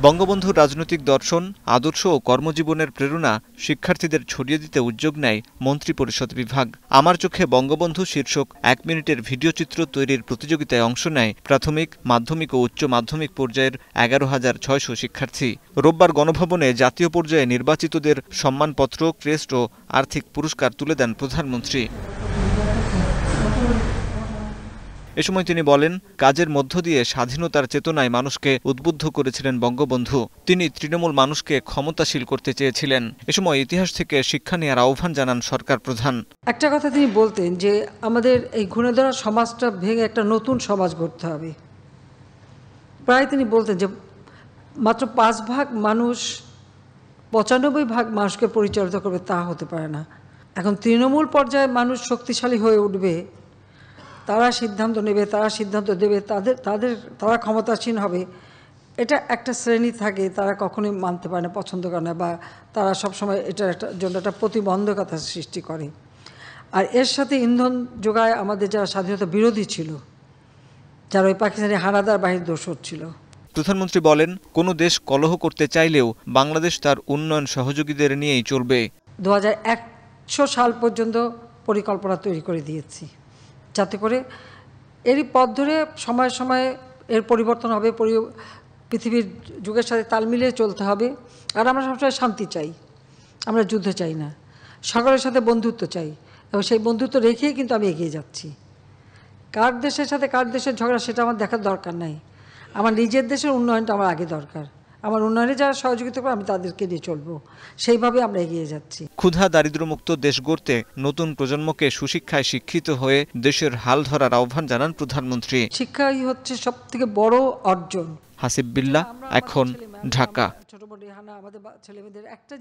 বঙ্গবন্ধুর রাজনৈতিক দর্শন, আদর্শ ও কর্মজীবনের প্রেরণা শিক্ষার্থীদের ছড়িয়ে দিতে উদ্যোগ নেয় মন্ত্রিপরিষদ বিভাগ। আমার চোখে বঙ্গবন্ধু শীর্ষক ১ মিনিটের ভিডিওচিত্র তৈরির প্রতিযোগিতায় অংশ নেয় প্রাথমিক, মাধ্যমিক ও উচ্চ মাধ্যমিক পর্যায়ের ১১,৬০০ শিক্ষার্থী। রোববার গণভবনে জাতীয় পর্যায়ে নির্বাচিতদের সম্মানপত্র, ক্রেস্ট ও আর্থিক পুরস্কার তুলে দেন প্রধানমন্ত্রী। এ সময় তিনি বলেন, কাজের মধ্য দিয়ে স্বাধীনতার চেতনায় মানুষকে উদ্বুদ্ধ করেছিলেন বঙ্গবন্ধু। তিনি তৃণমূল মানুষকে ক্ষমতাশীল করতে চেয়েছিলেন। এ সময় ইতিহাস থেকে শিক্ষা নেওয়ার আহ্বান জানান সরকার প্রধান। একটা কথা তিনি বলতেন যে আমাদের এই ঘুণে ধরা সমাজটা ভেঙে একটা নতুন সমাজ গড়তে হবে। প্রায় তিনি বলতেন যে মাত্র ৫ ভাগ মানুষ ৯৫ ভাগ মানুষকে পরিচালিত করবে, তা হতে পারে না। এখন তৃণমূল পর্যায়ে মানুষ শক্তিশালী হয়ে উঠবে, তারা সিদ্ধান্ত নেবে, তারা সিদ্ধান্ত দেবে, তারা ক্ষমতাসীন হবে। এটা একটা শ্রেণী থাকে, তারা কখনোই মানতে পারে না, পছন্দ করে না, বা তারা সবসময় এটার জন্য একটা প্রতিবন্ধকতা সৃষ্টি করে। আর এর সাথে ইন্ধন যোগায় আমাদের যারা স্বাধীনতা বিরোধী ছিল, যারা ওই পাকিস্তানি হানাদার বাহিনীর দোসর ছিল। প্রধানমন্ত্রী বলেন, কোনো দেশ কলহ করতে চাইলেও বাংলাদেশ তার উন্নয়ন সহযোগীদের নিয়েই চলবে। 2100 সাল পর্যন্ত পরিকল্পনা তৈরি করে দিয়েছি, যাতে করে এরই পথ ধরে সময়ে সময়ে এর পরিবর্তন হবে, পৃথিবীর যুগের সাথে তাল মিলিয়ে চলতে হবে। আর আমরা সবসময় শান্তি চাই, আমরা যুদ্ধ চাই না, সকলের সাথে বন্ধুত্ব চাই, এবং সেই বন্ধুত্ব রেখেই কিন্তু আমি এগিয়ে যাচ্ছি। কার দেশের সাথে কার দেশের ঝগড়া সেটা আমার দেখার দরকার নাই। আমার নিজের দেশের উন্নয়নটা আমার আগে দরকার। আমার উন্নয়নে যারা সহযোগিতা করে আমি তাদেরকে নিয়ে চলবো, সেইভাবে আমরা এগিয়ে যাচ্ছি। ক্ষুধা দারিদ্র্যমুক্ত দেশ গড়তে নতুন প্রজন্মকে সুশিক্ষায় শিক্ষিত হয়ে দেশের হাল ধরার আহ্বান জানান প্রধানমন্ত্রী। শিক্ষাই হচ্ছে সবথেকে বড় অর্জন। হাসিব বিল্লাহ, এখন, ঢাকা। ছোট বড় আমাদের ছেলেমেয়েদের একটা